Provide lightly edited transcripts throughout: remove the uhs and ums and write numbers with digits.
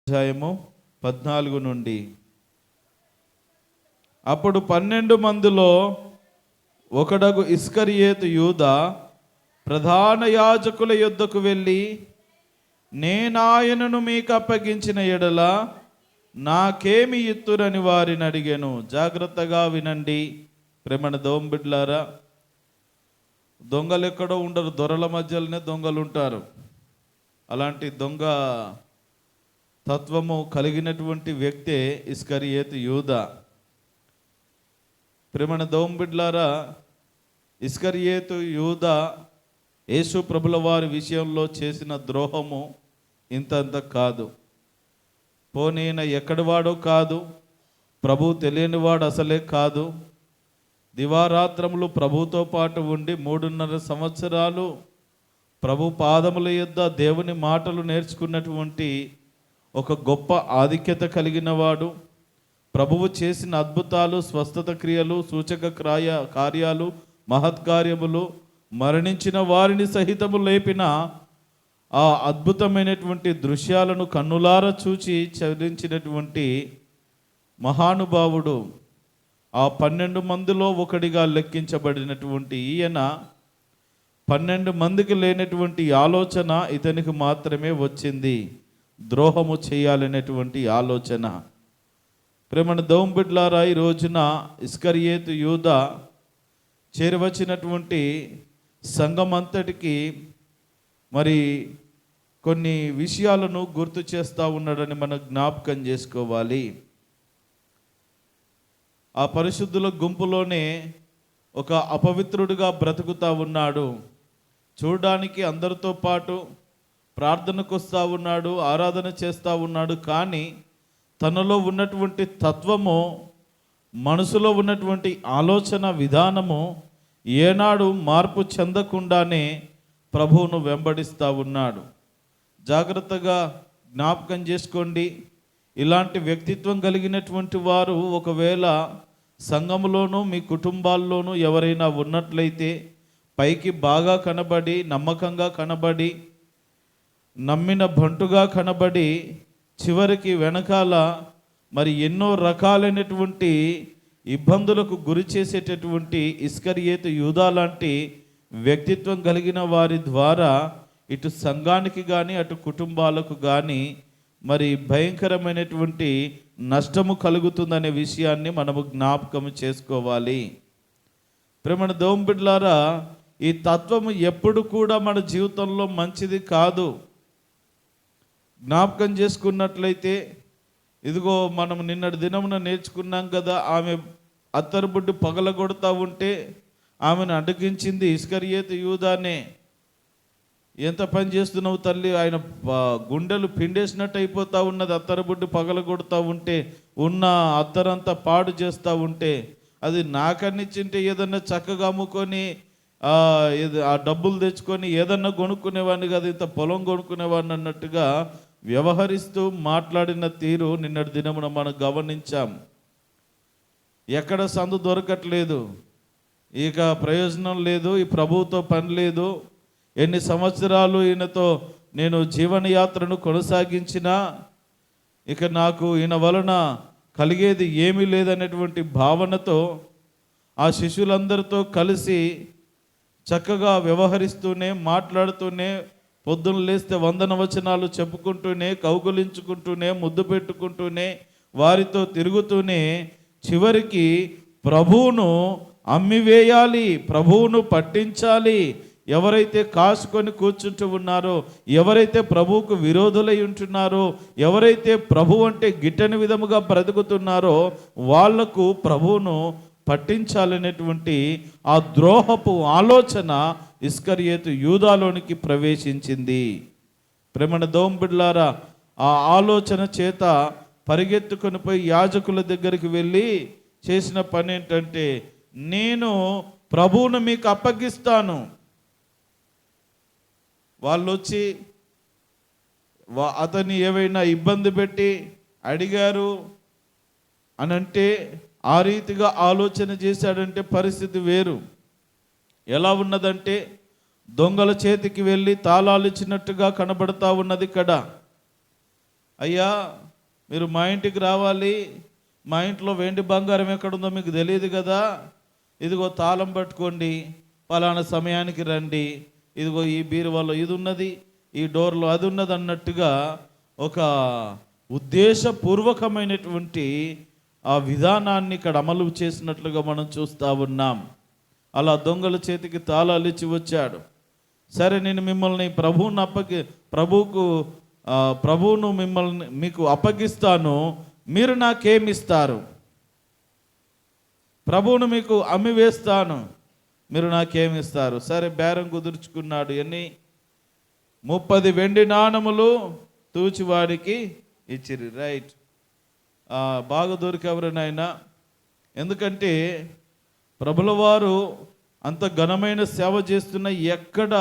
అధ్యాయము 14 నుండి. అప్పుడు 12 మందిలో ఒకడగు ఇస్కరియోతు యూదా ప్రధాన యాజకుల యొద్దకు వెళ్ళి, నేనాయనను మీకు అప్పగించిన ఎడల నాకేమి ఇత్తురని వారిని అడిగాను. జాగ్రత్తగా వినండి ప్రేమణ దోంబిడ్లారా. దొంగలు ఎక్కడో ఉండరు, దొరల మధ్యలోనే దొంగలు ఉంటారు. అలాంటి దొంగ తత్వము కలిగినటువంటి వ్యక్తే ఇస్కరియోతు యూదా. ప్రేమణ దోంబిడ్లారా, ఇస్కరియోతు యూదా యేసు ప్రభుల వారి విషయంలో చేసిన ద్రోహము ఇంతంత కాదు. పోనీన ఎక్కడివాడో కాదు, ప్రభు తెలియనివాడు అసలే కాదు. దివారాత్రములు ప్రభుతో పాటు ఉండి 3.5 సంవత్సరాలు ప్రభు పాదముల యొద్ద దేవుని మాటలు నేర్చుకున్నటువంటి ఒక గొప్ప ఆధిక్యత కలిగిన వాడు. ప్రభువు చేసిన అద్భుతాలు, స్వస్థత క్రియలు, సూచక కార్యాలు, మహత్కార్యములు, మరణించిన వారిని సహితము లేపిన ఆ అద్భుతమైనటువంటి దృశ్యాలను కన్నులారా చూచి చదివించినటువంటి మహానుభావుడు. ఆ 12 మందిలో ఒకడిగా లెక్కించబడినటువంటి ఈయన 12 మందికి లేనటువంటి ఆలోచన ఇతనికి మాత్రమే వచ్చింది, ద్రోహము చేయాలనేటువంటి ఆలోచన. ప్రేమణ దోంబిడ్లారా, ఈ రోజున ఇస్కరియోతు యూదా చేరవచ్చినటువంటి సంఘమంతటికి మరి కొన్ని విషయాలను గుర్తు చేస్తూ ఉన్నాడని మనం జ్ఞాపకం చేసుకోవాలి. ఆ పరిశుద్ధుల గుంపులోనే ఒక అపవిత్రుడిగా బ్రతుకుతూ ఉన్నాడు. చూడడానికి అందరితో పాటు ప్రార్థనకు వస్తూ ఉన్నాడు, ఆరాధన చేస్తూ ఉన్నాడు. కానీ తనలో ఉన్నటువంటి తత్వము, మనసులో ఉన్నటువంటి ఆలోచన విధానము ఏనాడు మార్పు చెందకుండానే ప్రభువును వెంబడిస్తూ ఉన్నాడు. జాగ్రత్తగా జ్ఞాపకం చేసుకోండి. ఇలాంటి వ్యక్తిత్వం కలిగినటువంటి వారు ఒకవేళ సంఘములోనూ మీ కుటుంబాల్లోనూ ఎవరైనా ఉన్నట్లయితే, పైకి బాగా కనబడి, నమ్మకంగా కనబడి, నమ్మిన బంటుగా కనబడి, చివరికి వెనకాల మరి ఎన్నో రకాలైనటువంటి ఇబ్బందులకు గురి చేసేటటువంటి ఇస్కరియోతు యూదా లాంటి వ్యక్తిత్వం కలిగిన వారి ద్వారా ఇటు సంఘానికి కానీ అటు కుటుంబాలకు కానీ మరి భయంకరమైనటువంటి నష్టము కలుగుతుందనే విషయాన్ని మనము జ్ఞాపకం చేసుకోవాలి. ప్రేమణ దోంబిడ్లారా, ఈ తత్వము ఎప్పుడు కూడా మన జీవితంలో మంచిది కాదు. జ్ఞాపకం చేసుకున్నట్లయితే, ఇదిగో మనం నిన్నటి దినమున నేర్చుకున్నాం కదా, ఆమె అత్తరుబుడ్డు పగలగొడతా ఉంటే ఆమెను అడ్డగించింది ఇస్కరియోతు యూదానే. ఎంత పని చేస్తున్నావు తల్లి, ఆయన గుండెలు పిండేసినట్టు అయిపోతూ ఉన్నది. అత్తరుబుడ్డు పగలగొడతా ఉంటే, ఉన్న అత్తరంతా పాడు చేస్తూ ఉంటే, అది నాకన్నిచ్చింటే ఏదన్నా చక్కగా అమ్ముకొని ఆ డబ్బులు తెచ్చుకొని ఏదన్నా కొనుక్కునేవాడిని కదా, ఇంత పొలం కొనుక్కునేవాడిని అన్నట్టుగా వ్యవహరిస్తూ మాట్లాడిన తీరు నిన్నటి దినమున మనం గమనించాం. ఎక్కడ సందు దొరకట్లేదు, ఇక ప్రయోజనం లేదు, ఈ ప్రభువుతో పని లేదు. ఎన్ని సంవత్సరాలు ఈయనతో నేను జీవనయాత్రను కొనసాగించినా ఇక నాకు ఈయన వలన కలిగేది ఏమీ లేదనేటువంటి భావనతో ఆ శిష్యులందరితో కలిసి చక్కగా వ్యవహరిస్తూనే, మాట్లాడుతూనే, పొద్దున్న లేస్తే వందన వచనాలు చెప్పుకుంటూనే, కౌగులించుకుంటూనే, ముద్దు పెట్టుకుంటూనే, వారితో తిరుగుతూనే చివరికి ప్రభువును అమ్మివేయాలి, ప్రభువును పట్టించాలి. ఎవరైతే కాసుకొని కూర్చుంటూ ఉన్నారో, ఎవరైతే ప్రభువుకు విరోధులై ఉంటున్నారో, ఎవరైతే ప్రభు అంటే గిట్టని విధముగా బ్రతుకుతున్నారో వాళ్లకు ప్రభువును పట్టించాలనేటువంటి ఆ ద్రోహపు ఆలోచన ఇస్కరియోతు యూదాలోనికి ప్రవేశించింది. ప్రేమణ దోంబిడ్లారా, ఆ ఆలోచన చేత పరిగెత్తుకొని పోయి యాజకుల దగ్గరికి వెళ్ళి చేసిన పని ఏంటంటే, నేను ప్రభువును మీకు అప్పగిస్తాను. వాళ్ళు వచ్చి అతన్ని ఏవైనా ఇబ్బంది పెట్టి అడిగారు అనంటే, ఆ రీతిగా ఆలోచన చేశాడంటే పరిస్థితి వేరు. ఎలా ఉన్నదంటే, దొంగల చేతికి వెళ్ళి తాళాలు ఇచ్చినట్టుగా కనబడతా ఉన్నది ఇక్కడ. అయ్యా మీరు మా ఇంటికి రావాలి, మా ఇంట్లో వెండి బంగారం ఎక్కడుందో మీకు తెలియదు కదా, ఇదిగో తాళం పట్టుకోండి, పలానా సమయానికి రండి, ఇదిగో ఈ బీరువాలో ఇది ఉన్నది, ఈ డోర్లో అది ఉన్నది అన్నట్టుగా ఒక ఉద్దేశపూర్వకమైనటువంటి ఆ విధానాన్ని ఇక్కడ అమలు చేసినట్లుగా మనం చూస్తూ ఉన్నాం. అలా దొంగల చేతికి తాళాలు ఇచ్చి వచ్చాడు. సరే, నేను మిమ్మల్ని ప్రభువును మిమ్మల్ని మీకు అప్పగిస్తాను, మీరు నాకేమిస్తారు? ప్రభువును మీకు అమ్మి వేస్తాను, మీరు నాకేమిస్తారు? సరే, బేరం కుదుర్చుకున్నాడు. ఎన్ని? 30 వెండి నాణములు తూచివాడికి ఇచ్చిరి. రైట్, బాగా దొరికెవరినైనా. ఎందుకంటే ప్రభుల వారు అంత ఘనమైన సేవ చేస్తున్న ఎక్కడ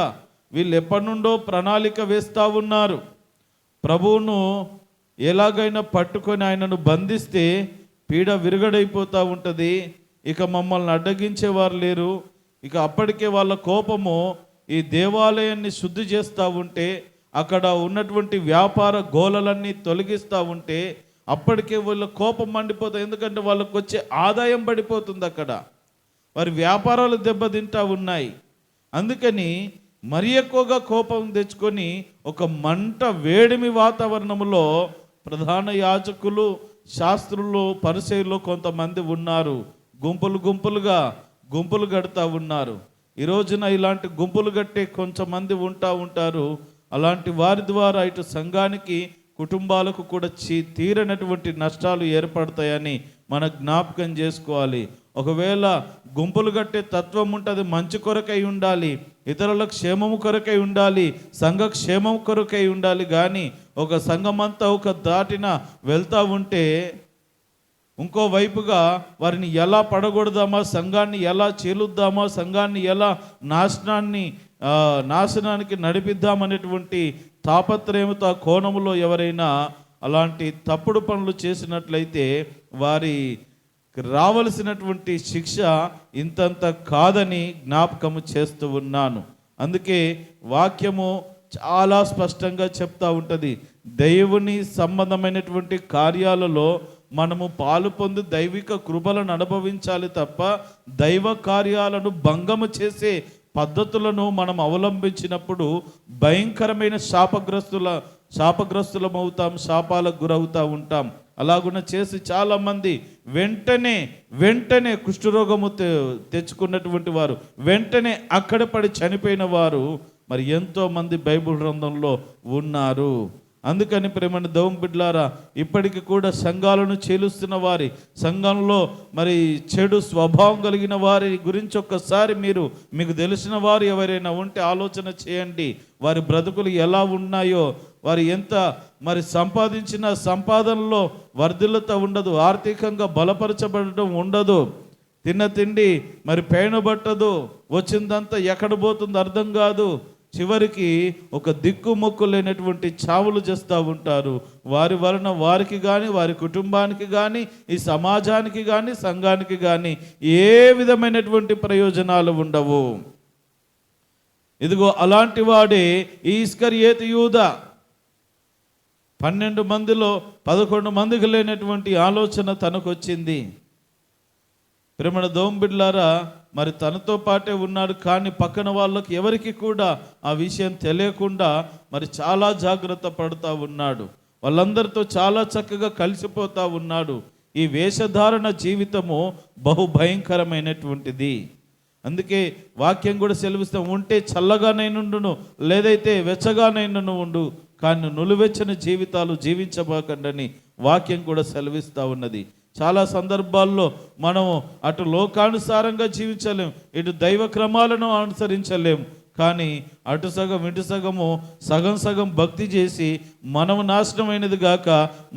వీళ్ళు ఎప్పటి నుండో ప్రణాళిక వేస్తూ ఉన్నారు. ప్రభువును ఎలాగైనా పట్టుకొని ఆయనను బంధిస్తే పీడ విరుగడైపోతూ ఉంటుంది. ఇక మమ్మల్ని అడ్డగించేవారు లేరు. ఇక అప్పటికే వాళ్ళ కోపము ఈ దేవాలయాన్ని శుద్ధి చేస్తూ ఉంటే, అక్కడ ఉన్నటువంటి వ్యాపార గోలలన్నీ తొలగిస్తూ ఉంటే అప్పటికే వాళ్ళ కోపం మండిపోతుంది. ఎందుకంటే వాళ్ళకు వచ్చే ఆదాయం పడిపోతుంది, అక్కడ వారి వ్యాపారాలు దెబ్బతింటా ఉన్నాయి. అందుకని మరి ఎక్కువగా కోపం తెచ్చుకొని ఒక మంట వేడిమి వాతావరణంలో ప్రధాన యాజకులు, శాస్త్రులు, పరిసయ్యులు కొంతమంది ఉన్నారు. గుంపులు కడతా ఉన్నారు. ఈ రోజున ఇలాంటి గుంపులు కట్టే కొంతమంది ఉంటారు. అలాంటి వారి ద్వారా ఇటు సంఘానికి, కుటుంబాలకు కూడా తీరనటువంటి నష్టాలు ఏర్పడతాయని మన జ్ఞాపకం చేసుకోవాలి. ఒకవేళ గుంపులు కట్టే తత్వం ఉంటుంది, మంచి కొరకై ఉండాలి, ఇతరుల క్షేమము కొరకై ఉండాలి, సంఘ క్షేమం కొరకై ఉండాలి. కానీ ఒక సంఘమంతా ఒక దాటిన వెళ్తూ ఉంటే ఇంకో వైపుగా వారిని ఎలా పడగొడదామా, సంఘాన్ని ఎలా చీలుద్దామా, సంఘాన్ని ఎలా నాశనానికి నడిపిద్దామనేటువంటి తాపత్రయంతో ఆ కోణములో ఎవరైనా అలాంటి తప్పుడు పనులు చేసినట్లయితే వారి రావలసినటువంటి శిక్ష ఇంతంత కాదని జ్ఞాపకము చేస్తూ ఉన్నాను. అందుకే వాక్యము చాలా స్పష్టంగా చెప్తా ఉంటుంది, దేవుని సంబంధమైనటువంటి కార్యాలలో మనము పాలు పొంది దైవిక కృపలను అనుభవించాలి తప్ప దైవ కార్యాలను భంగము చేసే పద్ధతులను మనం అవలంబించినప్పుడు భయంకరమైన శాపగ్రస్తులమవుతాం, శాపాలకు గురవుతూ ఉంటాం. అలాగున చేసి చాలామంది వెంటనే కుష్ఠరోగము తెచ్చుకున్నటువంటి వారు, వెంటనే అక్కడ పడి చనిపోయిన వారు మరి ఎంతో మంది బైబిల్ గ్రంథంలో ఉన్నారు. అందుకని ప్రేమని దేవుని బిడ్డలారా, ఇప్పటికి కూడా సంఘాలను చీలుస్తున్న వారి, సంఘంలో మరి చెడు స్వభావం కలిగిన వారి గురించి ఒక్కసారి మీకు తెలిసిన వారు ఎవరైనా ఉంటే ఆలోచన చేయండి. వారి బ్రతుకులు ఎలా ఉన్నాయో, వారు ఎంత మరి సంపాదించిన సంపాదనలో వర్ధిల్లత ఉండదు, ఆర్థికంగా బలపరచబడటం ఉండదు, తిన్న తిండి మరి పేణబట్టదు, వచ్చిందంతా ఎక్కడ పోతుందో అర్థం కాదు. చివరికి ఒక దిక్కుమొక్కు లేనటువంటి చావులు చేస్తూ ఉంటారు. వారి వలన వారికి కానీ, వారి కుటుంబానికి కానీ, ఈ సమాజానికి కానీ, సంఘానికి కానీ ఏ విధమైనటువంటి ప్రయోజనాలు ఉండవు. ఇదిగో అలాంటి వాడే ఈ ఇస్కరియోతు యూదా. 12 మందిలో 11 మందికి లేనటువంటి ఆలోచన తనకు వచ్చింది. ప్రేమణ దేవుని బిడ్డలారా, మరి తనతో పాటే ఉన్నాడు, కానీ పక్కన వాళ్ళకి ఎవరికి కూడా ఆ విషయం తెలియకుండా మరి చాలా జాగ్రత్త పడుతూ ఉన్నాడు. వాళ్ళందరితో చాలా చక్కగా కలిసిపోతూ ఉన్నాడు. ఈ వేషధారణ జీవితము బహుభయంకరమైనటువంటిది. అందుకే వాక్యం కూడా సెలవిస్తాం, ఉంటే చల్లగానైనా లేదైతే వెచ్చగానైనా ఉండు, కానీ నులివెచ్చని జీవితాలు జీవించబోకండి వాక్యం కూడా సెలవిస్తూ ఉన్నది. చాలా సందర్భాల్లో మనం అటు లోకానుసారంగా జీవించలేం, ఇటు దైవ క్రమాలను అనుసరించలేం. కానీ అటు సగం ఇటు సగము, సగం భక్తి చేసి మనము నాశనమైనది గాక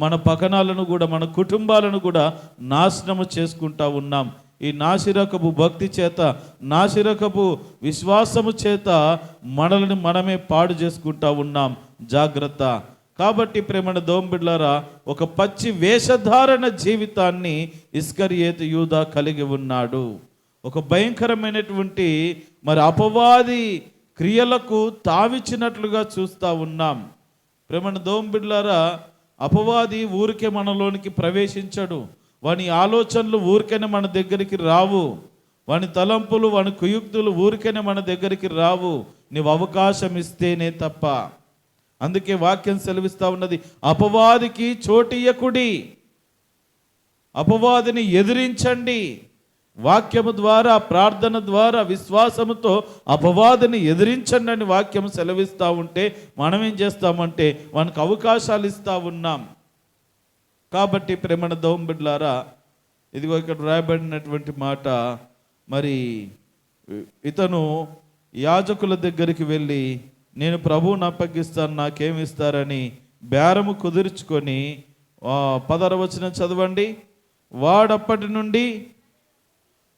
మన పకనాలను కూడా, మన కుటుంబాలను కూడా నాశనము చేసుకుంటా ఉన్నాం. ఈ నాసిరకపు భక్తి చేత, నాసిరకపు విశ్వాసము చేత మనల్ని మనమే పాడు చేసుకుంటా ఉన్నాం. జాగ్రత్త. కాబట్టి ప్రేమణ దేవుని బిడ్డలారా, ఒక పచ్చి వేషధారణ జీవితాన్ని ఇస్కరియోతు యూదా కలిగి ఉన్నాడు. ఒక భయంకరమైనటువంటి మరి అపవాది క్రియలకు తావిచ్చినట్లుగా చూస్తూ ఉన్నాం. ప్రేమణ దేవుని బిడ్డలారా, అపవాది ఊరికే మనలోనికి ప్రవేశించడు. వాని ఆలోచనలు ఊరికనే మన దగ్గరికి రావు. వాని తలంపులు, వాని కుయుక్తులు ఊరికనే మన దగ్గరికి రావు. నీవు అవకాశం ఇస్తేనే తప్ప. అందుకే వాక్యం సెలవిస్తూ ఉన్నది, అపవాదికి చోటియ్యకుడి, అపవాదిని ఎదిరించండి. వాక్యము ద్వారా, ప్రార్థన ద్వారా, విశ్వాసముతో అపవాదిని ఎదిరించండి అని వాక్యం సెలవిస్తూ ఉంటే మనం ఏం చేస్తామంటే వానికి అవకాశాలు ఇస్తూ ఉన్నాం. కాబట్టి ప్రేమన దేవుని బిడ్డలారా, ఇదిగో ఇక్కడ రాయబడినటువంటి మాట, మరి ఇతను యాజకుల దగ్గరికి వెళ్ళి నేను ప్రభువుని అప్పగిస్తాను, నాకేమి ఇస్తారని బేరము కుదుర్చుకొని 16వ వచనం చదవండి. వాడప్పటి నుండి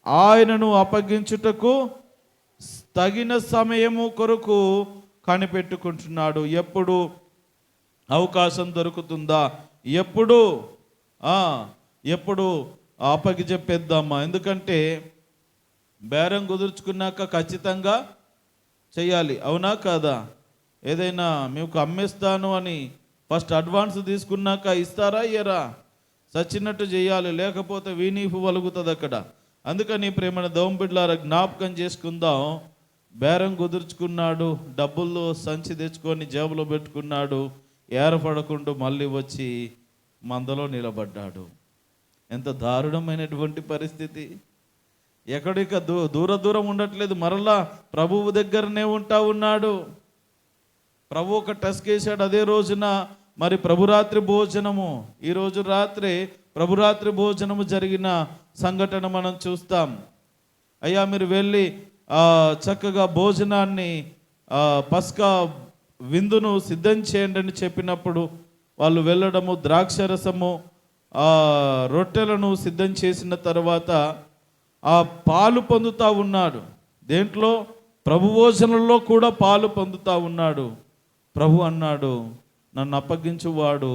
ఆయనను అప్పగించుటకు తగిన సమయము కొరకు కనిపెట్టుకుంటున్నాడు. ఎప్పుడు అవకాశం దొరుకుతుందా, ఎప్పుడు అప్పగిచెప్పేద్దామా. ఎందుకంటే బేరం కుదుర్చుకున్నాక ఖచ్చితంగా చెయ్యాలి, అవునా కాదా? ఏదైనా మీకు అమ్మేస్తాను అని ఫస్ట్ అడ్వాన్స్ తీసుకున్నాక ఇస్తారా ఇయ్యరా? సచ్చినట్టు చేయాలి, లేకపోతే వీనీపు వలుగుతుంది అక్కడ. అందుకని ప్రేమన దేవుని బిడ్డలారా జ్ఞాపకం చేసుకుందాం. బేరం కుదుర్చుకున్నాడు, డబ్బుల్లో సంచి తెచ్చుకొని జేబులో పెట్టుకున్నాడు, ఏరపడకుండా మళ్ళీ వచ్చి మందలో నిలబడ్డాడు. ఎంత దారుణమైనటువంటి పరిస్థితి. ఎక్కడిక దూరం ఉండట్లేదు, మరలా ప్రభువు దగ్గరనే ఉంటా ఉన్నాడు. ప్రభు ఒక టస్క్ వేసాడు అదే రోజున. మరి ప్రభురాత్రి భోజనము, ఈరోజు రాత్రి ప్రభురాత్రి భోజనము జరిగిన సంఘటన మనం చూస్తాం. అయ్యా మీరు వెళ్ళి చక్కగా భోజనాన్ని, పస్కా విందును సిద్ధం చేయండి అని చెప్పినప్పుడు వాళ్ళు వెళ్ళడము, ద్రాక్షరసము, రొట్టెలను సిద్ధం చేసిన తర్వాత ఆ పాలు పొందుతూ ఉన్నాడు. దేంట్లో? ప్రభు భోజనంలో కూడా పాలు పొందుతూ ఉన్నాడు. ప్రభు అన్నాడు, నన్ను అప్పగించువాడు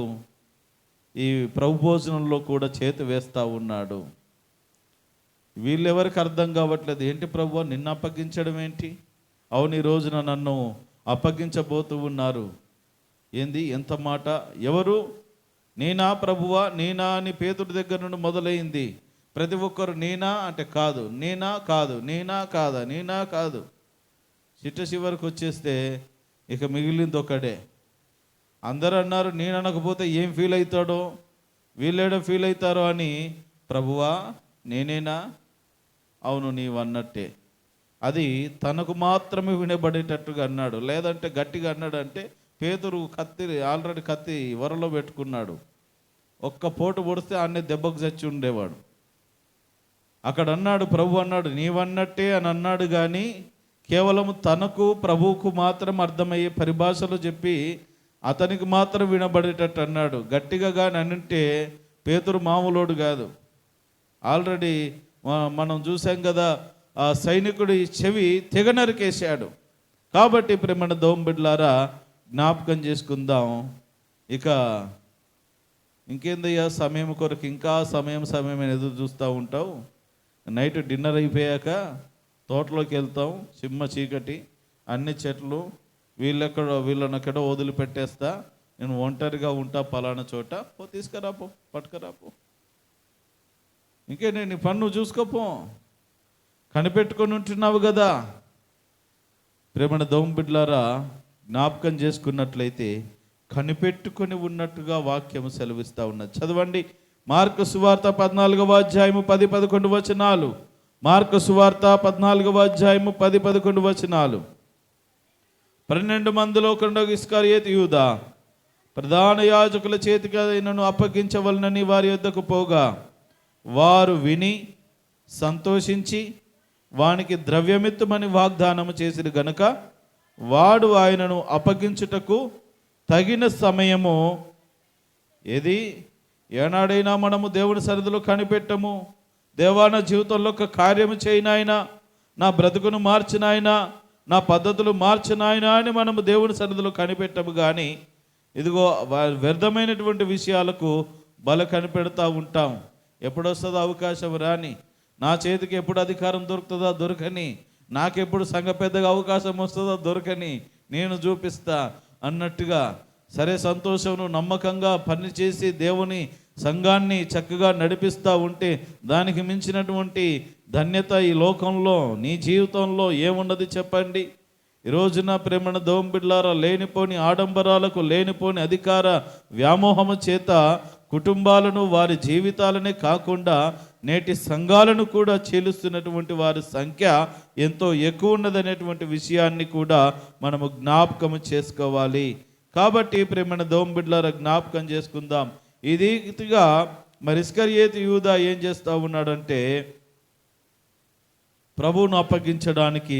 ఈ ప్రభు భోజనంలో కూడా చేతి వేస్తూ ఉన్నాడు. వీళ్ళెవరికి అర్థం కావట్లేదు. ఏంటి ప్రభువా, నిన్ను అప్పగించడం ఏంటి? అవును, ఈ రోజున నన్ను అప్పగించబోతూ ఉన్నారు. ఏంది, ఎంత మాట? ఎవరు? నేనా ప్రభువా, నేనా అని పేతుడి దగ్గర నుండి మొదలైంది. ప్రతి ఒక్కరు నేనా అంటే కాదు, నేనా కాదు, నేనా కాదా, నేనా కాదు. చిట్ట చివరికి వచ్చేస్తే ఇక మిగిలింది ఒకడే. అందరూ అన్నారు నేను అనకపోతే ఏం ఫీల్ అవుతాడో, వీళ్ళేడో ఫీల్ అవుతారో అని. ప్రభువా నేనేనా? అవును నీవు అన్నట్టే. అది తనకు మాత్రమే వినబడేటట్టుగా అన్నాడు. లేదంటే గట్టిగా అన్నాడు అంటే పేతురు ఆల్రెడీ కత్తి వరలో పెట్టుకున్నాడు. ఒక్క పోటు పొడిస్తే అన్నీ దెబ్బకు చచ్చి ఉండేవాడు. అక్కడ అన్నాడు, ప్రభు అన్నాడు నీవన్నట్టే అని అన్నాడు. కానీ కేవలం తనకు ప్రభువుకు మాత్రం అర్థమయ్యే పరిభాషలో చెప్పి అతనికి మాత్రం వినబడేటట్టు అన్నాడు. గట్టిగా కానీ అనంటే పేతురు మామూలోడు కాదు. ఆల్రెడీ మనం చూసాం కదా, ఆ సైనికుడి చెవి తెగ నరికేశాడు. కాబట్టి ప్రేమణ దేవుని బిడ్డలారా జ్ఞాపకం చేసుకుందాం. ఇక ఇంకేందయ్యా, సమయం కొరకు ఇంకా సమయం ఎదురు చూస్తూ ఉంటావు. నైట్ డిన్నర్ అయిపోయాక తోటలోకి వెళ్తాం, చిమ్మ చీకటి, అన్ని చెట్లు, వీళ్ళని ఎక్కడో వదిలిపెట్టేస్తా, నేను ఒంటరిగా ఉంటా పలానా చోట, తీసుకురాపో, పట్టుకురాపో, ఇంకే నేను పన్ను చూసుకోపో, కనిపెట్టుకొని ఉంటున్నావు కదా. ప్రేమణ దేవుని బిడ్డలారా జ్ఞాపకం చేసుకున్నట్లయితే కనిపెట్టుకొని ఉన్నట్టుగా వాక్యం సెలవిస్తూ ఉన్నది. చదవండి, మార్కు సువార్త 14వ అధ్యాయము 10-11 వచనాలు. మార్కు సువార్త 14వ అధ్యాయము 10-11 వచనాలు. 12 మందిలో ఒకడు ఇస్కరియోతు యూదా ప్రధాన యాజకుల చేతికి ఆయనను అప్పగించవలనని వారి యొద్దకు పోగా వారు విని సంతోషించి వానికి ద్రవ్యమిత్తుమని వాగ్దానము చేసిరు గనుక వాడు ఆయనను అప్పగించుటకు తగిన సమయము ఏది? ఏనాడైనా మనము దేవుని సన్నిధిలో కనిపెట్టము, దేవా నా జీవితంలో ఒక కార్యము చేయనాయనా, నా బ్రతుకును మార్చినాయనా, నా పద్ధతులు మార్చినాయనా అని మనము దేవుని సన్నిధిలో కనిపెట్టము. కానీ ఇదిగో వ్యర్థమైనటువంటి విషయాలకు కనిపెడతా ఉంటాం. ఎప్పుడొస్తుందో అవకాశం రాని, నా చేతికి ఎప్పుడు అధికారం దొరుకుతుందో దొరకని, నాకెప్పుడు సంఘ పెద్దగా అవకాశం వస్తుందో దొరకని, నేను చూపిస్తా అన్నట్టుగా సరే సంతోషం, నువ్వు నమ్మకంగా పనిచేసి దేవుని సంఘాన్ని చక్కగా నడిపిస్తూ ఉంటే దానికి మించినటువంటి ధన్యత ఈ లోకంలో నీ జీవితంలో ఏమున్నది చెప్పండి? ఈ రోజున ప్రేమణ దోంబిడ్లారా, లేనిపోని ఆడంబరాలకు, లేనిపోని అధికార వ్యామోహము చేత కుటుంబాలను, వారి జీవితాలనే కాకుండా నేటి సంఘాలను కూడా చీలుస్తున్నటువంటి వారి సంఖ్య ఎంతో ఎక్కువ ఉన్నదనేటువంటి విషయాన్ని కూడా మనము జ్ఞాపకము చేసుకోవాలి. కాబట్టి ప్రేమణ దోంబిడ్లారా, జ్ఞాపకం చేసుకుందాం. ఈ రీతిగా మరి ఇస్కరియోతు యూదా ఏం చేస్తూ ఉన్నాడంటే ప్రభువును అప్పగించడానికి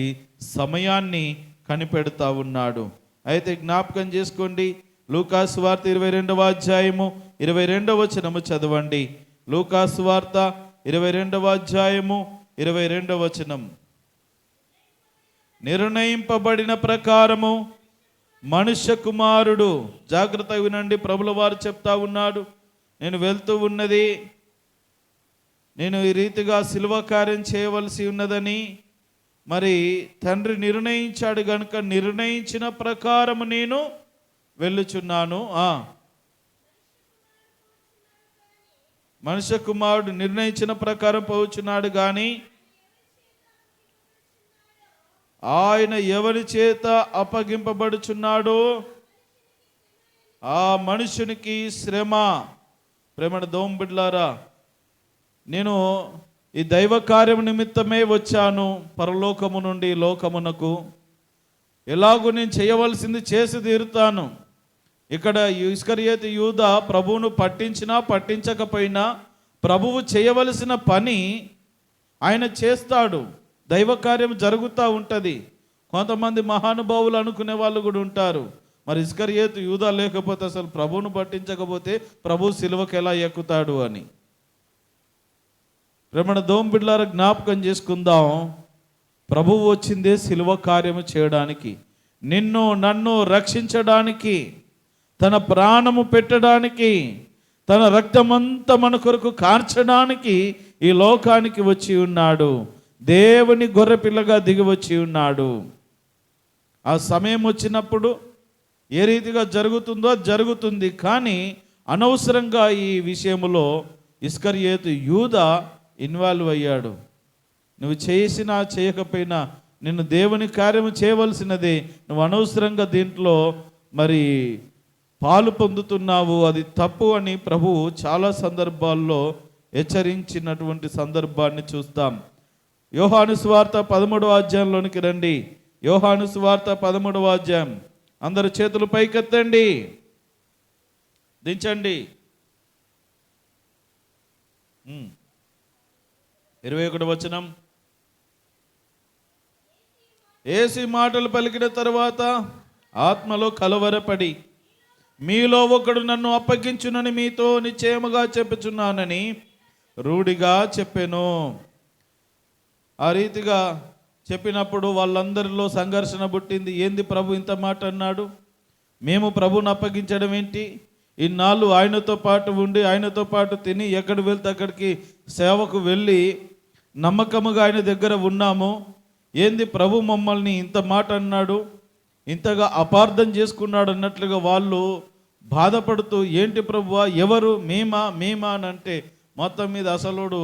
సమయాన్ని కనిపెడతా ఉన్నాడు. అయితే జ్ఞాపకం చేసుకోండి, లూకాసు వార్త 22వ అధ్యాయము 22వ వచనము చదవండి. లూకాసు వార్త 22వ అధ్యాయము 22వ వచనం. నిర్ణయింపబడిన ప్రకారము మనుష్య కుమారుడు, జాగ్రత్తగా వినండి, ప్రభుల వారు చెప్తా ఉన్నాడు, నేను వెళ్తూ ఉన్నది, నేను ఈ రీతిగా శిలువ కార్యం చేయవలసి ఉన్నదని మరి తండ్రి నిర్ణయించాడు గనుక నిర్ణయించిన ప్రకారం నేను వెళ్ళుచున్నాను. మనుష్య కుమారుడు నిర్ణయించిన ప్రకారం పోచున్నాడు, కానీ ఆయన ఎవరి చేత అప్పగింపబడుచున్నాడో ఆ మనుషునికి శ్రమ. ప్రేమణ దోంబిడ్లారా, నేను ఈ దైవ కార్యం నిమిత్తమే వచ్చాను పరలోకము నుండి లోకమునకు. ఎలాగూ నేను చేయవలసింది చేసి తీరుతాను. ఇక్కడ ఇస్కరియోతు యూదా ప్రభువును పట్టించినా పట్టించకపోయినా ప్రభువు చేయవలసిన పని ఆయన చేస్తాడు. దైవ కార్యం జరుగుతూ ఉంటుంది. కొంతమంది మహానుభావులు అనుకునే వాళ్ళు కూడా ఉంటారు, మరి ఇస్కరియోతు యూదా లేకపోతే అసలు ప్రభువును పట్టించకపోతే ప్రభు సిలువకు ఎలా ఎక్కుతాడు అని. ప్రేమణ దోంబిడ్లారా, జ్ఞాపకం చేసుకుందాం, ప్రభువు వచ్చిందే సిలువ కార్యము చేయడానికి, నిన్ను నన్ను రక్షించడానికి, తన ప్రాణము పెట్టడానికి, తన రక్తమంతా మన కొరకు కార్చడానికి ఈ లోకానికి వచ్చి ఉన్నాడు. దేవుని గొర్రెపిల్లగా దిగి వచ్చి ఉన్నాడు. ఆ సమయం వచ్చినప్పుడు ఏ రీతిగా జరుగుతుందో జరుగుతుంది, కానీ అనవసరంగా ఈ విషయంలో ఇస్కరియోతు యూదా ఇన్వాల్వ్ అయ్యాడు. నువ్వు చేసినా చేయకపోయినా నిన్ను దేవుని కార్యము చేయవలసినదే, నువ్వు అనవసరంగా దీంట్లో మరి పాలు పొందుతున్నావు, అది తప్పు అని ప్రభువు చాలా సందర్భాల్లో హెచ్చరించినటువంటి సందర్భాన్ని చూస్తాం. యోహాను సువార్త 13వ అధ్యాయంలోనికి రండి. యోహాను సువార్త 13వ అధ్యాయం. అందరు చేతులు పైకెత్తండి, దించండి. 21వ వచనం. యేసు మాటలు పలికిన తరువాత ఆత్మలో కలవరపడి, మీలో ఒకడు నన్ను అప్పగించునని మీతో నిశ్చయముగా చెప్పుచున్నానని రూఢిగా చెప్పెను. ఆ రీతిగా చెప్పినప్పుడు వాళ్ళందరిలో సంఘర్షణ పుట్టింది. ఏంది ప్రభు ఇంత మాట అన్నాడు? మేము ప్రభువుని అప్పగించడం ఏంటి? ఇన్నాళ్ళు ఆయనతో పాటు ఉండి ఆయనతో పాటు తిని ఎక్కడి వెళ్తే అక్కడికి సేవకు వెళ్ళి నమ్మకముగా ఆయన దగ్గర ఉన్నాము. ఏంది ప్రభు మమ్మల్ని ఇంత మాట అన్నాడు, ఇంతగా అపార్థం చేసుకున్నాడు అన్నట్లుగా వాళ్ళు బాధపడుతూ, ఏంటి ప్రభువా, ఎవరు, మేమా అని అంటే మొత్తం మీద అసలుడు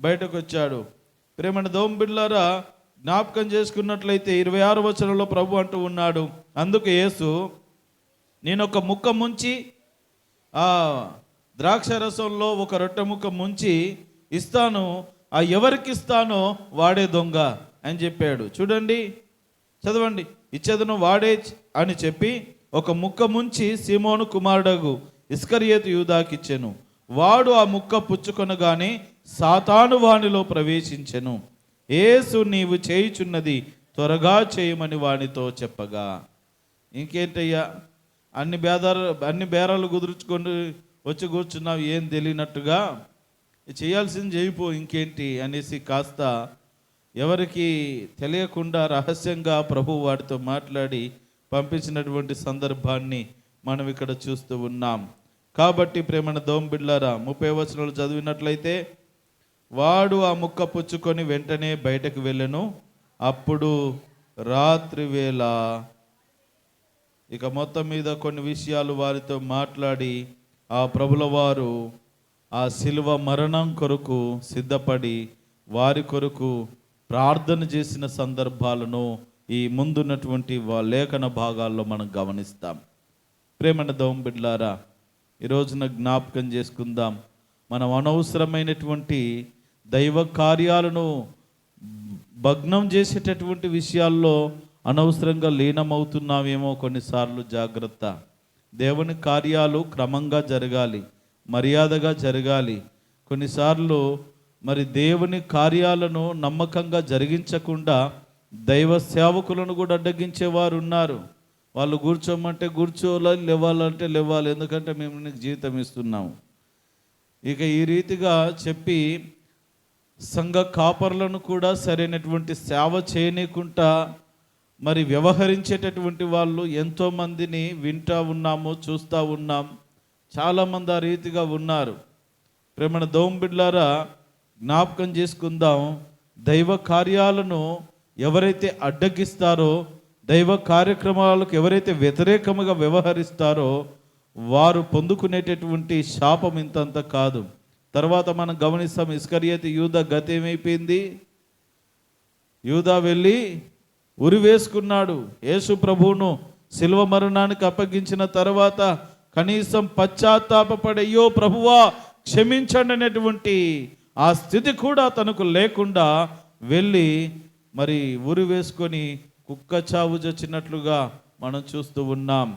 బయటకు వచ్చాడు. ప్రేమణ దోంబిడ్లారా, జ్ఞాపకం చేసుకున్నట్లయితే 26వ వచనంలో ప్రభు అంటూ ఉన్నాడు, అందుకు యేసు, నేను ఒక ముక్క ముంచి ఆ ద్రాక్ష రసంలో ఒక రొట్టె ముక్క ముంచి ఇస్తాను, ఆ ఎవరికి ఇస్తానో వాడే దొంగ అని చెప్పాడు. చూడండి, చదవండి. ఇచ్చేదను వాడే అని చెప్పి ఒక ముక్క ముంచి సీమోను కుమారుడగు ఇస్కరియోతు యూదాకి ఇచ్చెను. వాడు ఆ ముక్క పుచ్చుకొనగానే సాతాను వానిలో ప్రవేశించెను. యేసు, నీవు చేయుచున్నది త్వరగా చేయమని వానితో చెప్పగా. ఇంకేంటయ్యా, అన్ని బేరాలు కుదుర్చుకొని వచ్చి కూర్చున్నావు, ఏం తెలియనట్టుగా, చేయాల్సింది చేయిపో, ఇంకేంటి అనేసి కాస్త ఎవరికి తెలియకుండా రహస్యంగా ప్రభు వాడితో మాట్లాడి పంపించినటువంటి సందర్భాన్ని మనం ఇక్కడ చూస్తూ ఉన్నాం. కాబట్టి ప్రేమణ దోంబిడ్లారా, 30వ వచనంలో చదివినట్లయితే, వాడు ఆ ముక్క పుచ్చుకొని వెంటనే బయటకు వెళ్ళెను. అప్పుడు రాత్రి వేళ ఇక మొత్తం మీద కొన్ని విషయాలు వారితో మాట్లాడి ఆ ప్రభుల వారు ఆ శిలువ మరణం కొరకు సిద్ధపడి వారి కొరకు ప్రార్థన చేసిన సందర్భాలను ఈ ముందున్నటువంటి లేఖన భాగాల్లో మనం గమనిస్తాం. ప్రేమన దౌం బిడ్లారా, ఈ రోజున జ్ఞాపకం చేసుకుందాం. మనం అనవసరమైనటువంటి దైవ కార్యాలను భగ్నం చేసేటటువంటి విషయాల్లో అనవసరంగా లీనమవుతున్నామేమో. కొన్నిసార్లు జాగ్రత్త. దేవుని కార్యాలు క్రమంగా జరగాలి, మర్యాదగా జరగాలి. కొన్నిసార్లు మరి దేవుని కార్యాలను నమ్మకంగా జరిగించకుండా దైవ సేవకులను కూడా అడ్డగించేవారు ఉన్నారు. వాళ్ళు కూర్చోమంటే కూర్చోవాలి, లేవాలంటే లేవాలి, ఎందుకంటే మేము నీకు జీవితం ఇస్తున్నాము. ఇక ఈ రీతిగా చెప్పి సంఘ కాపర్లను కూడా సరైనటువంటి సేవ చేయనీయకుండా మరి వ్యవహరించేటటువంటి వాళ్ళు ఎంతోమందిని వింటూ ఉన్నాము, చూస్తూ ఉన్నాం. చాలామంది ఆ రీతిగా ఉన్నారు. ప్రేమణ దౌం బిడ్లారా, జ్ఞాపకం చేసుకుందాం. దైవ కార్యాలను ఎవరైతే అడ్డగిస్తారో, దైవ కార్యక్రమాలకు ఎవరైతే వ్యతిరేకముగా వ్యవహరిస్తారో వారు పొందుకునేటటువంటి శాపం ఇంతంత కాదు. తర్వాత మనం గమనిస్తాం, ఇస్కరియోతు యూదా గతి ఏమైపోయింది? యూదా వెళ్ళి ఉరి వేసుకున్నాడు. యేసు ప్రభువును శిలువ మరణానికి అప్పగించిన తర్వాత కనీసం పశ్చాత్తాపపడయ్యో ప్రభువా క్షమించండి అనేటువంటి ఆ స్థితి కూడా తనకు లేకుండా వెళ్ళి మరి ఉరి వేసుకొని కుక్క చావు చచ్చినట్లుగా మనం చూస్తూ ఉన్నాం.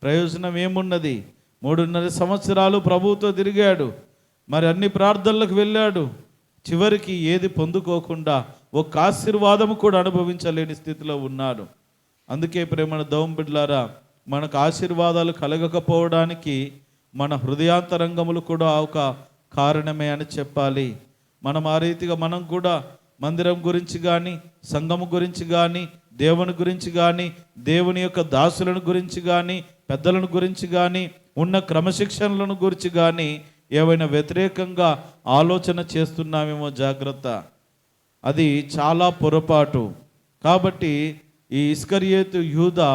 ప్రయోజనం ఏమున్నది? 3.5 సంవత్సరాలు ప్రభువుతో తిరిగాడు, మరి అన్ని ప్రార్థనలకు వెళ్ళాడు. చివరికి ఏది పొందుకోకుండా ఒక ఆశీర్వాదము కూడా అనుభవించలేని స్థితిలో ఉన్నాడు. అందుకే ప్రేమణ దౌం బిడ్లారా, మనకు ఆశీర్వాదాలు కలగకపోవడానికి మన హృదయాంతరంగములు కూడా ఒక కారణమే అని చెప్పాలి. మనం ఆ రీతిగా మనం కూడా మందిరం గురించి కానీ, సంఘము గురించి కానీ, దేవుని గురించి కానీ, దేవుని యొక్క దాసులను గురించి కానీ, పెద్దలను గురించి కానీ, ఉన్న క్రమశిక్షణలను గురించి కానీ ఏవైనా వ్యతిరేకంగా ఆలోచన చేస్తున్నామేమో. జాగ్రత్త, అది చాలా పొరపాటు. కాబట్టి ఈ ఇస్కరియోతు యూదా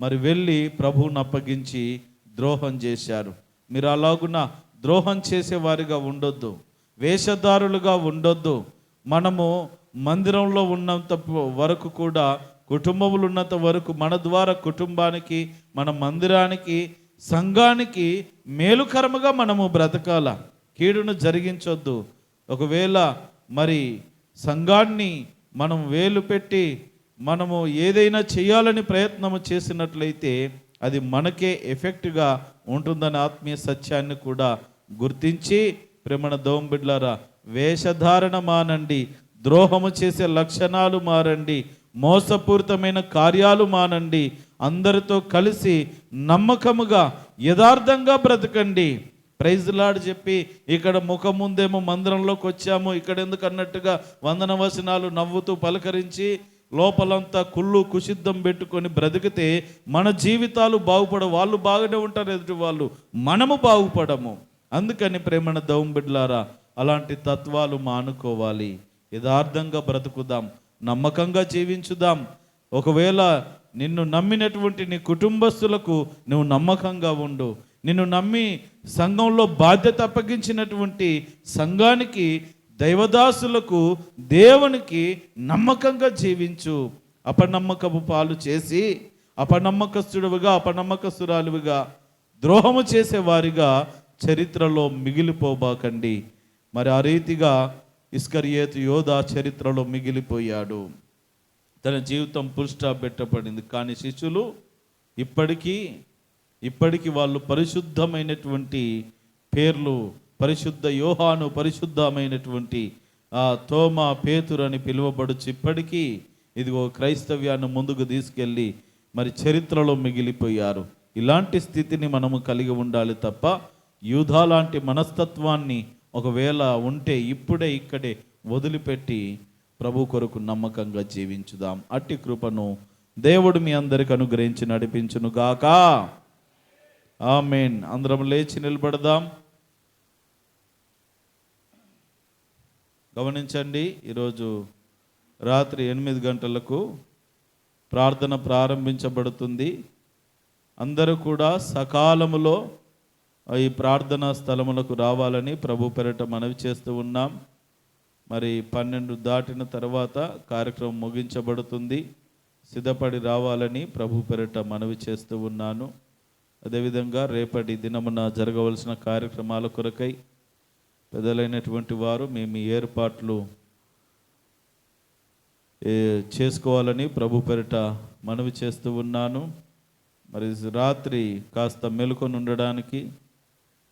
మరి వెళ్ళి ప్రభువును అప్పగించి ద్రోహం చేశారు. మీరు అలాగున ద్రోహం చేసేవారిగా ఉండొద్దు, వేషధారులుగా ఉండొద్దు. మనము మందిరంలో ఉన్నంత వరకు కూడా, కుటుంబములు ఉన్నంత వరకు మన ద్వారా కుటుంబానికి, మన మందిరానికి, సంఘానికి మేలుకరముగా మనము బ్రతకాల, కీడును జరిగించొద్దు. ఒకవేళ మరి సంఘాన్ని మనం వేలు పెట్టి మనము ఏదైనా చేయాలని ప్రయత్నము చేసినట్లయితే అది మనకే ఎఫెక్ట్గా ఉంటుందనే ఆత్మీయ సత్యాన్ని కూడా గుర్తించి ప్రేమణ దౌం బిడ్లారా, వేషధారణ మానండి, ద్రోహము చేసే లక్షణాలు మారండి, మోసపూరితమైన కార్యాలు మానండి. అందరితో కలిసి నమ్మకముగా యథార్థంగా బ్రతకండి. ప్రైజ్ లార్డ్ చెప్పి ఇక్కడ ముఖం ముందేమో మందిరంలోకి వచ్చాము, ఇక్కడ ఎందుకు అన్నట్టుగా వందన వచనాలు నవ్వుతూ పలకరించి లోపలంతా కుళ్ళు కుషిద్ధం పెట్టుకొని బ్రతికితే మన జీవితాలు బాగుపడవు. వాళ్ళు బాగానే ఉంటారు, ఎదుటి వాళ్ళు, మనము బాగుపడము. అందుకని ప్రేమణ దౌం బిడ్లారా, అలాంటి తత్వాలు మానుకోవాలి. యథార్థంగా బ్రతుకుదాం, నమ్మకంగా జీవించుదాం. ఒకవేళ నిన్ను నమ్మినటువంటి నీ కుటుంబస్తులకు నువ్వు నమ్మకంగా ఉండు. నిన్ను నమ్మి సంఘంలో బాధ్యత అప్పగించినటువంటి సంఘానికి, దైవదాసులకు, దేవునికి నమ్మకంగా జీవించు. అపనమ్మకపు పాలు చేసి అపనమ్మకస్తుడుగా, అపనమ్మకస్తురాలుగా, ద్రోహము చేసేవారిగా చరిత్రలో మిగిలిపోబాకండి. మరి ఆ రీతిగా ఇస్కరియోతు యోధా చరిత్రలో మిగిలిపోయాడు. తన జీవితం ఫుల్ స్టాప్ పెట్టబడింది. కానీ శిష్యులు ఇప్పటికీ వాళ్ళు పరిశుద్ధమైనటువంటి పేర్లు, పరిశుద్ధ యోహాను, పరిశుద్ధమైనటువంటి తోమా, పేతురు అని పిలువబడుచు ఇప్పటికీ ఇదిగో క్రైస్తవ్యాన్ని ముందుకు తీసుకెళ్ళి మరి చరిత్రలో మిగిలిపోయారు. ఇలాంటి స్థితిని మనము కలిగి ఉండాలి తప్ప యూదా లాంటి మనస్తత్వాన్ని ఒకవేళ ఉంటే ఇక్కడే వదిలిపెట్టి ప్రభు కొరకు నమ్మకంగా జీవించుదాం. అట్టి కృపను దేవుడు మీ అందరికి అనుగ్రహించి నడిపించును గాక. ఆమేన్. అందరం లేచి నిలబడదాం. గమనించండి, ఈరోజు రాత్రి 8 గంటలకు ప్రార్థన ప్రారంభించబడుతుంది. అందరూ కూడా సకాలములో ఈ ప్రార్థనా స్థలములకు రావాలని ప్రభు పేరిట మనవి చేస్తూ ఉన్నాం. మరి 12 దాటిన తర్వాత కార్యక్రమం ముగించబడుతుంది. సిద్ధపడి రావాలని ప్రభు పేరిట మనవి చేస్తూ ఉన్నాను. అదేవిధంగా రేపటి దినమున జరగవలసిన కార్యక్రమాల కొరకై పెద్దలైనటువంటి వారు మేము ఏర్పాట్లు చేసుకోవాలని ప్రభు పేరిట మనవి చేస్తూ ఉన్నాను. మరి రాత్రి కాస్త మెలుకొని ఉండడానికి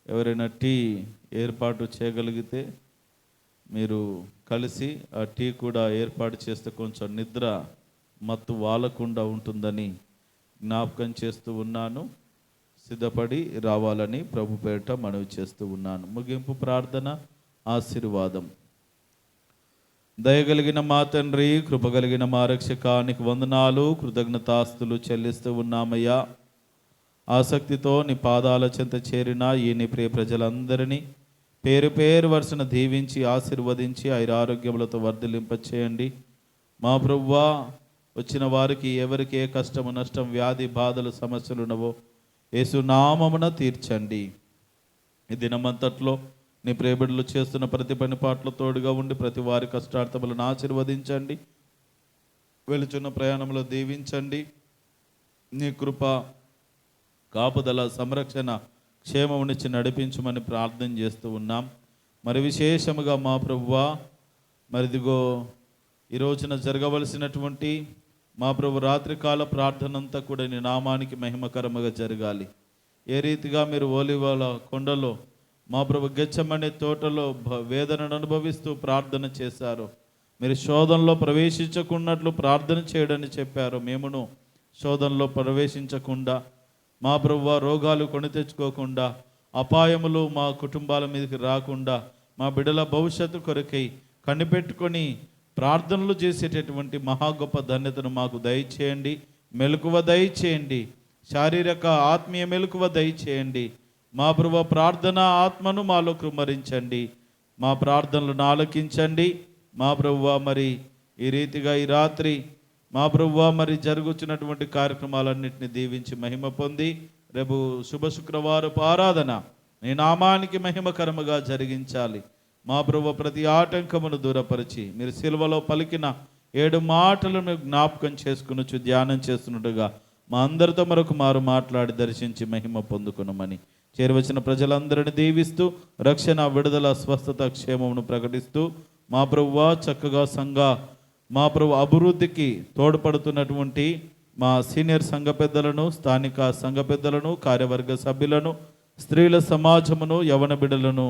ఎవరైనా టీ ఏర్పాటు చేయగలిగితే మీరు కలిసి ఆ టీ కూడా ఏర్పాటు చేస్తే కొంచెం నిద్ర మత్తు వాలకుండా ఉంటుందని జ్ఞాపకం చేస్తూ ఉన్నాను. సిద్ధపడి రావాలని ప్రభు పేరిట మనవి చేస్తూ ఉన్నాను. ముగింపు ప్రార్థన, ఆశీర్వాదం. దయగలిగిన మా తండ్రి, కృపగలిగిన మా రక్షకానికి వందనాలు, కృతజ్ఞతాస్తులు చెల్లిస్తూ ఉన్నామయ్యా. ఆసక్తితో నీ పాదాల చెంత చేరిన ఈ నీ ప్రియ ప్రజలందరినీ పేరు పేరు వరుసన దీవించి ఆశీర్వదించి ఆరోగ్యములతో వర్ధిలింపచేయండి. మా ప్రభువా, వచ్చిన వారికి ఎవరికి ఏ కష్టము నష్టం వ్యాధి బాధలు సమస్యలు ఉన్నవో యేసు నామమున తీర్చండి. ఈ దినమంతట్లో నీ ప్రియబిడ్డలు చేస్తున్న ప్రతి పని పాటల తోడుగా ఉండి ప్రతి వారి కష్టార్థములను ఆశీర్వదించండి. వెళుచున్న ప్రయాణంలో దీవించండి. నీ కృప కాపుదల సంరక్షణ క్షేమమునిచ్చి నడిపించమని ప్రార్థన చేస్తూ ఉన్నాం. మరి విశేషముగా మా ప్రభువా, మరిదిగో ఈ రోజున జరగవలసినటువంటి మా ప్రభు రాత్రికాల ప్రార్థన అంతా కూడా నీ నామానికి మహిమకరముగా జరగాలి. ఏ రీతిగా మీరు ఓలివల కొండలో మా ప్రభు గెచ్చమనే తోటలో వేదనను అనుభవిస్తూ ప్రార్థన చేశారు. మీరు శోధనలో ప్రవేశించకున్నట్లు ప్రార్థన చేయడని చెప్పారు. మేమును శోధనలో ప్రవేశించకుండా, మా ప్రభువా రోగాలు కొని తెచ్చుకోకుండా, అపాయములు మా కుటుంబాల మీదకి రాకుండా, మా బిడ్డల భవిష్యత్తు కొరకై కనిపెట్టుకొని ప్రార్థనలు చేసేటటువంటి మహా గొప్ప ధన్యతను మాకు దయచేయండి. మెలకువ దయచేయండి. శారీరక ఆత్మీయ మెలకువ దయచేయండి. మా ప్రభువా ప్రార్థన ఆత్మను మాలో కృమ్మరించండి. మా ప్రార్థనలను ఆలకించండి. మా ప్రభువా మరి ఈ రీతిగా ఈ రాత్రి మా ప్రభువా మరి జరుగుతున్నటువంటి కార్యక్రమాలన్నింటినీ దీవించి మహిమ పొంది రేపు శుభ శుక్రవారపు ఆరాధన నీ నామానికి మహిమకరముగా జరిగించాలి. మా ప్రభువా ప్రతి ఆటంకమును దూరపరిచి మీరు సిలువలో పలికిన 7 మాటలను జ్ఞాపకం చేసుకుని ధ్యానం చేస్తున్నట్టుగా మా అందరితో మరొక మారు మాట్లాడి దర్శించి మహిమ పొందుకునమని చేరవచ్చిన ప్రజలందరినీ దీవిస్తూ రక్షణ, విడుదల, స్వస్థత, క్షేమమును ప్రకటిస్తూ మా ప్రభువా చక్కగా మా ప్రభు అభివృద్ధికి తోడ్పడుతున్నటువంటి మా సీనియర్ సంఘ పెద్దలను, స్థానిక సంఘ పెద్దలను, కార్యవర్గ సభ్యులను, స్త్రీల సమాజమును, యవన బిడ్డలను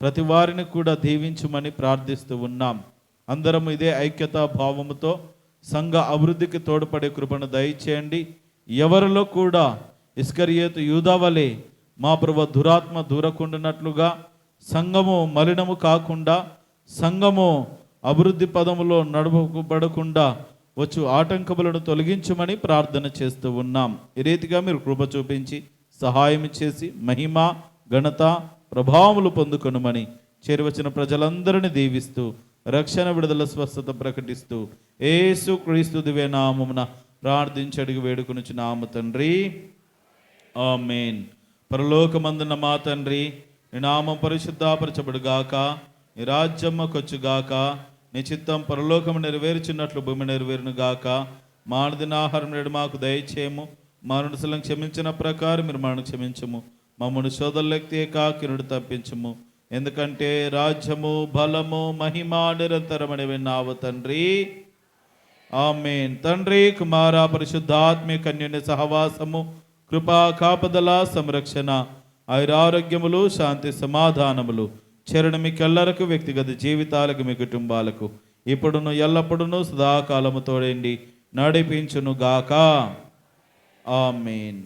ప్రతి వారిని కూడా దీవించమని ప్రార్థిస్తూ ఉన్నాం. అందరం ఇదే ఐక్యతా భావముతో సంఘ అభివృద్ధికి తోడ్పడే కృపను దయచేయండి. ఎవరిలో కూడా ఇస్కరియోతు యూదా వలె మా ప్రభు దురాత్మ దూరకుండానట్లుగా, సంఘము మలినము కాకుండా, సంఘము అభివృద్ధి పదములో నడపబడకుండా వచ్చు ఆటంకములను తొలగించమని ప్రార్థన చేస్తూ ఉన్నాం. ఈ రీతిగా మీరు కృప చూపించి సహాయం చేసి మహిమ, ఘనత, ప్రభావములు పొందుకొనుమని చేరువచ్చిన ప్రజలందరినీ దీవిస్తూ రక్షణ, విడుదల, స్వస్థత ప్రకటిస్తూ యేసు క్రీస్తు దివ్య నామమున ప్రార్థించి అడిగి వేడుకొనుచున్నాము తండ్రి, ఆమేన్. పరలోకమందున్న మా తండ్రి, నీ నామం పరిశుద్ధపరచబడుగాక, నీ రాజ్యమ్మకొచ్చుగాక, నీ చిత్తం పరలోకము నెరవేర్చున్నట్లు భూమి నెరవేరును గాక. మా అనుదిన ఆహారం నేడు మాకు దయచేయము. మా రుణాలను క్షమించిన ప్రకారం మీరు మనను క్షమించము. మమ్మల్ని శోధనలోకి తేక కీడును తప్పించము. ఎందుకంటే రాజ్యము, బలము, మహిమ నిరంతరమని విన్నావు తండ్రి, ఆమేన్. తండ్రి, కుమార, పరిశుద్ధాత్మ కన్యుని సహవాసము, కృపా, కాపదల, సంరక్షణ, ఆయురారోగ్యములు, శాంతి, సమాధానములు చెరను మీకెల్లరకు, వ్యక్తిగత జీవితాలకు, మీ కుటుంబాలకు ఇప్పుడును ఎల్లప్పుడూ సదాకాలము తోడండి నడిపించును గాక. ఆమేన్.